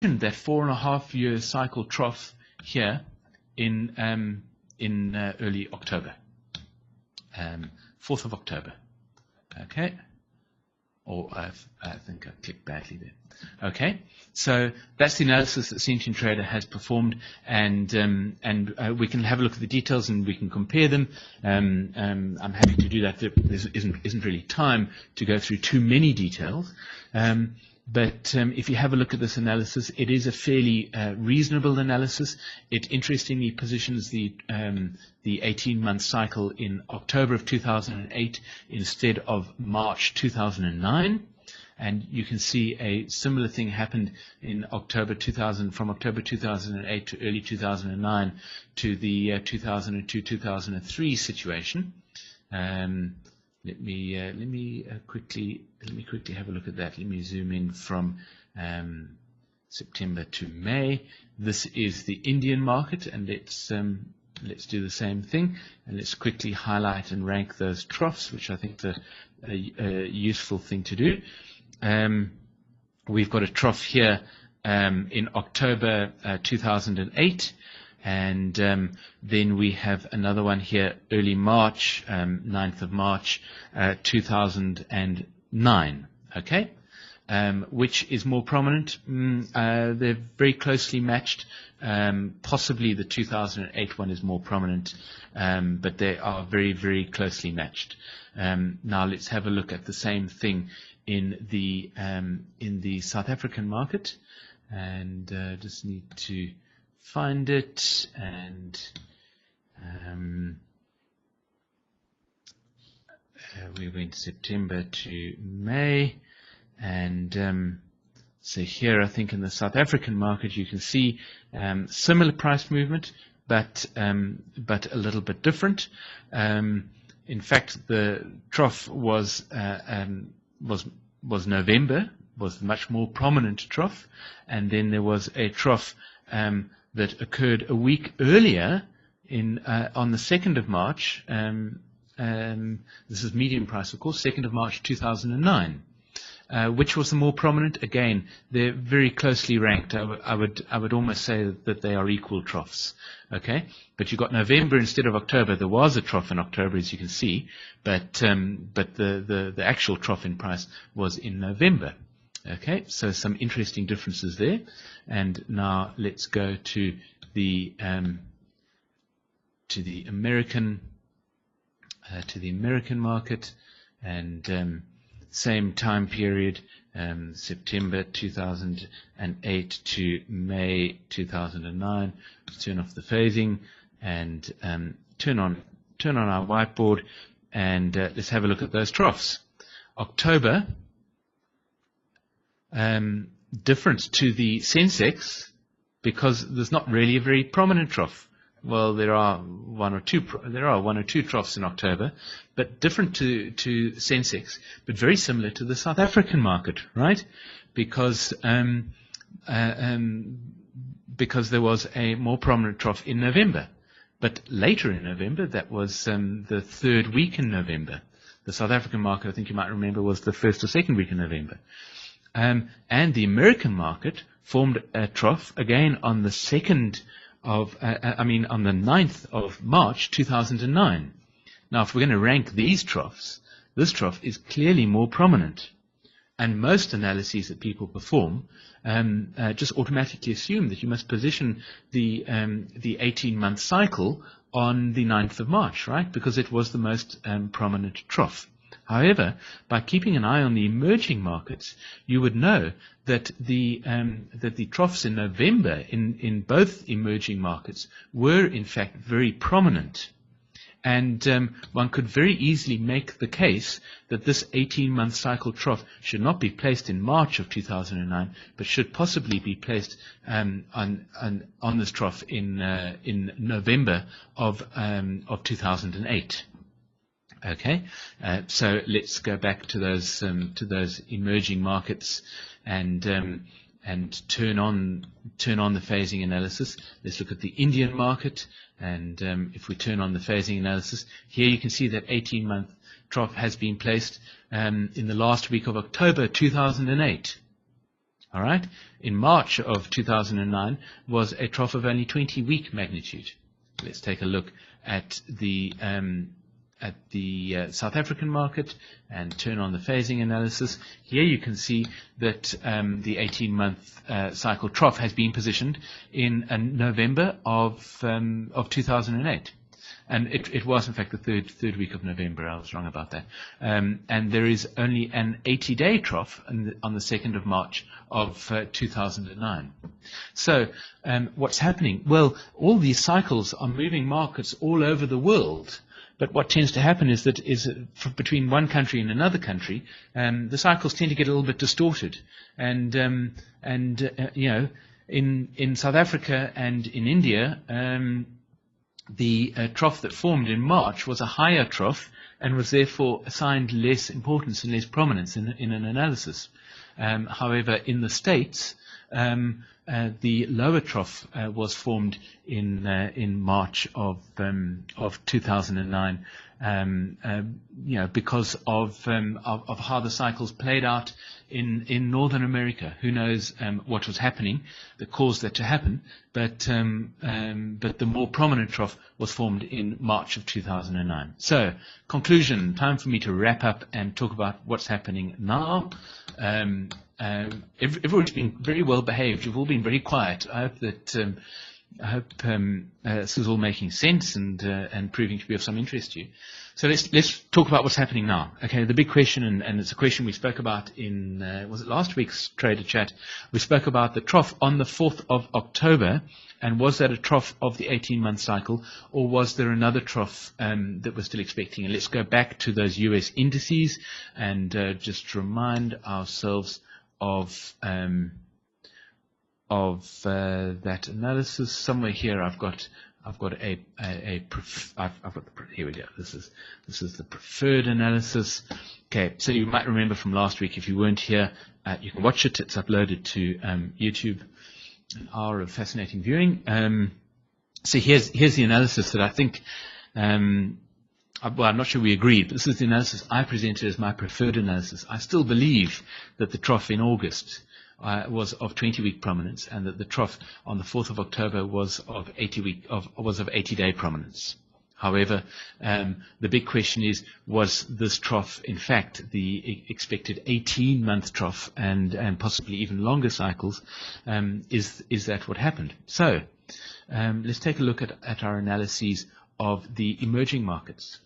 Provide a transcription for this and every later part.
that 4.5-year cycle trough here in early October, 4th of October. Okay, or I think I clicked badly there. Okay, so that's the analysis that Sentient Trader has performed, and we can have a look at the details and we can compare them. I'm happy to do that. There isn't really time to go through too many details. But if you have a look at this analysis, it is a fairly reasonable analysis. It interestingly positions the 18-month cycle in October of 2008 instead of March 2009. And you can see a similar thing happened in October 2000, from October 2008 to early 2009 to the 2002-2003 situation. Let me quickly have a look at that. Let me zoom in from September to May. This is the Indian market, and let's do the same thing, and let's quickly highlight and rank those troughs, which I think is a useful thing to do. We've got a trough here in October 2008. And then we have another one here, early March, 9th of March, 2009, okay? Which is more prominent? They're very closely matched. Possibly the 2008 one is more prominent, but they are very, very closely matched. Now let's have a look at the same thing in the South African market, and just need to find it, and we went September to May, and so here I think in the South African market you can see similar price movement, but a little bit different. In fact, the trough was November, was the much more prominent trough, and then there was a trough that occurred a week earlier on the 2nd of March. This is median price, of course, 2nd of March 2009. Which was the more prominent? Again, they're very closely ranked. I would almost say that they are equal troughs. Okay, but you got November instead of October. There was a trough in October, as you can see, but the actual trough in price was in November. Okay, so some interesting differences there. And now let's go to the American market, and same time period, September 2008 to May 2009. Let's turn off the phasing and turn on our whiteboard, and let's have a look at those troughs. October. Different to the Sensex, because there's not really a very prominent trough. Well, there are one or two troughs in October, but different to Sensex, but very similar to the South African market, right? Because there was a more prominent trough in November, but later in November, that was the 3rd week in November. The South African market, I think you might remember, was the 1st or 2nd week in November. And the American market formed a trough again on the 2nd of, on the 9th of March 2009. Now, if we're going to rank these troughs, this trough is clearly more prominent. And most analyses that people perform just automatically assume that you must position the 18-month cycle on the 9th of March, right? Because it was the most prominent trough. However, by keeping an eye on the emerging markets, you would know that the troughs in November in both emerging markets were in fact very prominent. And one could very easily make the case that this 18-month cycle trough should not be placed in March of 2009, but should possibly be placed on this trough in November of 2008. Okay, so let's go back to those emerging markets and turn on the phasing analysis. Let's look at the Indian market, and if we turn on the phasing analysis, here you can see that 18-month trough has been placed in the last week of October 2008. All right. In March of 2009 was a trough of only 20-week magnitude. Let's take a look at the South African market and turn on the phasing analysis. Here you can see that the 18-month cycle trough has been positioned in November of 2008. And it was, in fact, the third week of November. I was wrong about that. And there is only an 80-day trough on the 2nd of March of 2009. So what's happening? Well, all these cycles are moving markets all over the world. But what tends to happen is that between one country and another country, the cycles tend to get a little bit distorted. And in South Africa and in India, the trough that formed in March was a higher trough and was therefore assigned less importance and less prominence in an analysis. However, in the States, the lower trough was formed in March of 2009, because of how the cycles played out in Northern America. Who knows what was happening that caused that to happen? But the more prominent trough was formed in March of 2009. So, conclusion. Time for me to wrap up and talk about what's happening now. Everyone's been very well behaved. You've all been very quiet. I hope that this is all making sense and proving to be of some interest to you. So let's talk about what's happening now. Okay, the big question, and it's a question we spoke about in was it last week's Trader Chat? We spoke about the trough on the 4th of October, and was that a trough of the 18-month cycle, or was there another trough that we're still expecting? And let's go back to those US indices and just remind ourselves of that analysis. Somewhere here I've got here we go. This is the preferred analysis. Okay, so you might remember from last week, if you weren't here, you can watch it. It's uploaded to YouTube. An hour of fascinating viewing. So here's the analysis that I think. I'm not sure we agreed, but this is the analysis I presented as my preferred analysis. I still believe that the trough in August was of 20-week prominence, and that the trough on the 4th of October was of 80-day prominence. However, the big question is, was this trough in fact the expected 18-month trough and possibly even longer cycles? Is that what happened? So let's take a look at our analyses of the emerging markets.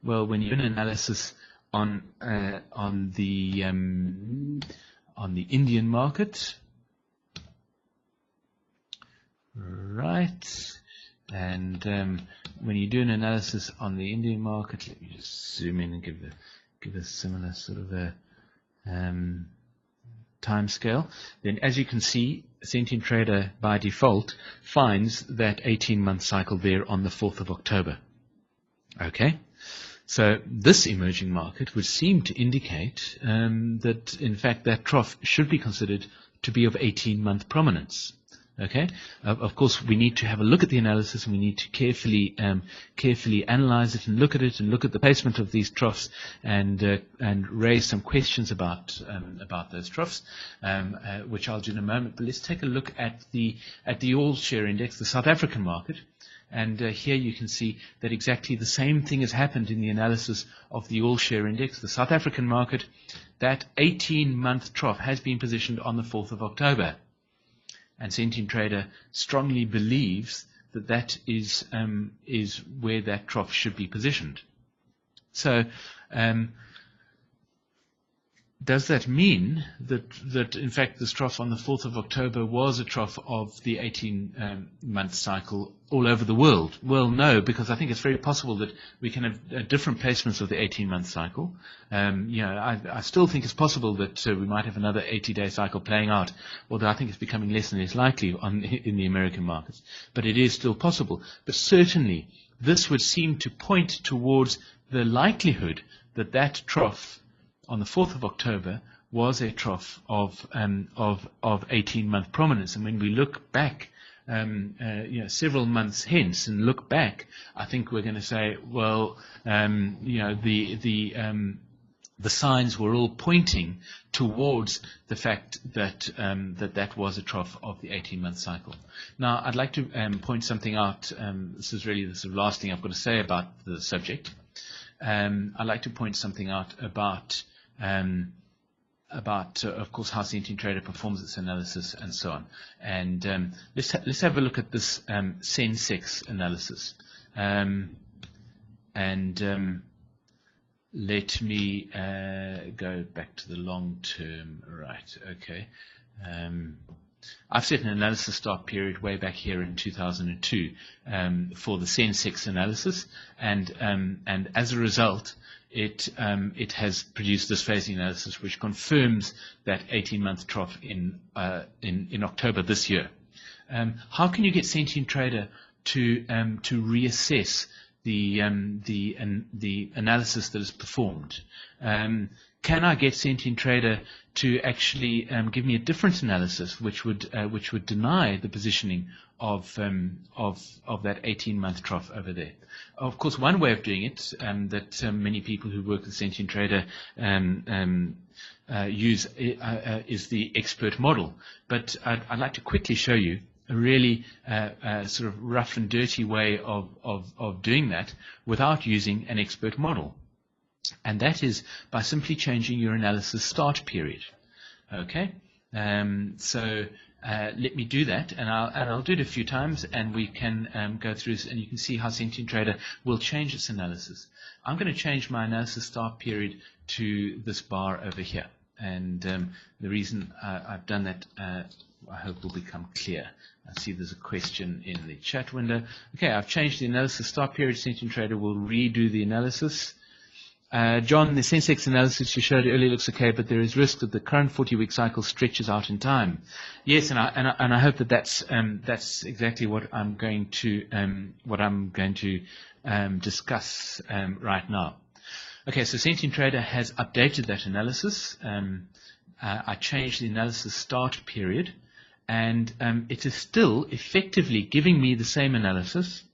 Well, when you do an analysis on the Indian market, right? And when you do an analysis on the Indian market, let me just zoom in and give a similar sort of a time scale. Then, as you can see, Sentient Trader by default finds that 18-month cycle there on the 4th of October. Okay. So this emerging market would seem to indicate that, in fact, that trough should be considered to be of 18-month prominence. Okay. Of course, we need to have a look at the analysis, and we need to carefully analyze it and look at it and look at the placement of these troughs and raise some questions about those troughs, which I'll do in a moment. But let's take a look at the all share index, the South African market. And here you can see that exactly the same thing has happened in the analysis of the all-share index, the South African market. That 18-month trough has been positioned on the 4th of October. And Sentient Trader strongly believes that that is where that trough should be positioned. So does that mean that in fact this trough on the 4th of October was a trough of the 18-month cycle all over the world? Well, no, because I think it's very possible that we can have different placements of the 18-month cycle. I still think it's possible that we might have another 80-day cycle playing out, although I think it's becoming less and less likely in the American markets. But it is still possible. But certainly, this would seem to point towards the likelihood that that trough on the 4th of October was a trough of 18-month prominence. And when we look back, several months hence and look back, I think we're going to say, well, the signs were all pointing towards the fact that that was a trough of the 18-month cycle. Now, I'd like to point something out. This is really the sort of last thing I've got to say about the subject. I'd like to point something out about of course, how Sentient Trader performs its analysis and so on. And let's have a look at this Sen6 analysis. Let me go back to the long term. Right, okay. I've set an analysis start period way back here in 2002 for the Sen6 analysis, and as a result, it has produced this phasing analysis which confirms that 18-month trough in October this year. How can you get Sentient Trader to reassess the analysis that is performed? Can I get Sentient Trader to actually give me a different analysis which would deny the positioning of that 18-month trough over there? Of course, one way of doing it that many people who work with Sentient Trader use is the expert model. But I'd like to quickly show you a really sort of rough and dirty way of doing that without using an expert model. And that is by simply changing your analysis start period. Okay, so let me do that, and I'll do it a few times, and we can go through this, and you can see how Sentient Trader will change its analysis. I'm going to change my analysis start period to this bar over here, and the reason I've done that I hope will become clear. I see there's a question in the chat window. Okay, I've changed the analysis start period. Sentient Trader will redo the analysis. John, the Sensex analysis you showed earlier looks okay, but there is risk that the current 40-week cycle stretches out in time. Yes, and I hope that that's exactly what I'm going to discuss right now. Okay, so Sentient Trader has updated that analysis. I changed the analysis start period, and it is still effectively giving me the same analysis.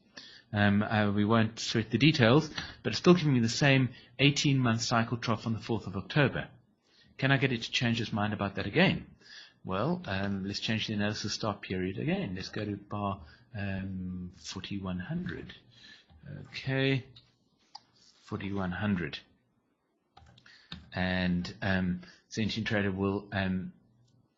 We won't sweat the details, but it's still giving me the same 18-month cycle trough on the 4th of October. Can I get it to change its mind about that again? Well, let's change the analysis start period again. Let's go to bar 4100. Okay, 4100. And Sentient Trader will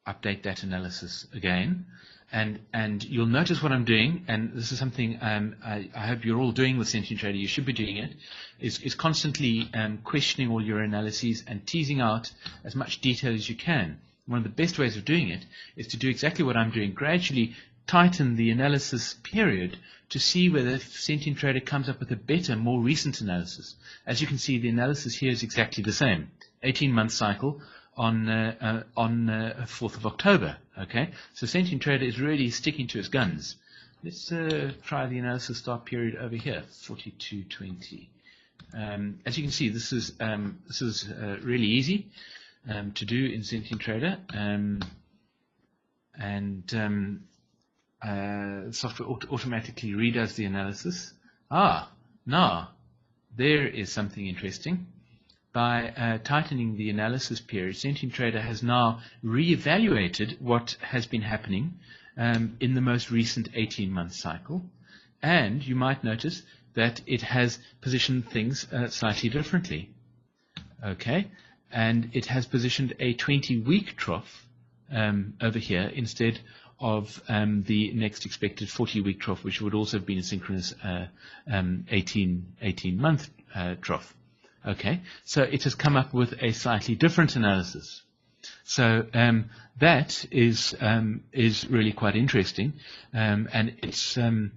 update that analysis again. And you'll notice what I'm doing, and this is something I hope you're all doing with Sentient Trader. You should be doing it. Is constantly questioning all your analyses and teasing out as much detail as you can. One of the best ways of doing it is to do exactly what I'm doing. Gradually tighten the analysis period to see whether Sentient Trader comes up with a better, more recent analysis. As you can see, the analysis here is exactly the same. 18-month cycle on 4th of October. Okay, so Sentient Trader is really sticking to its guns. Let's try the analysis start period over here, 4220. As you can see, this is really easy to do in Sentient Trader, software automatically redoes the analysis. Now there is something interesting. By tightening the analysis period, Sentient Trader has now reevaluated what has been happening in the most recent 18-month cycle, and you might notice that it has positioned things slightly differently. Okay, and it has positioned a 20-week trough over here instead of the next expected 40-week trough, which would also have been a synchronous 18-month trough. Okay, so it has come up with a slightly different analysis. So that is really quite interesting, and it's and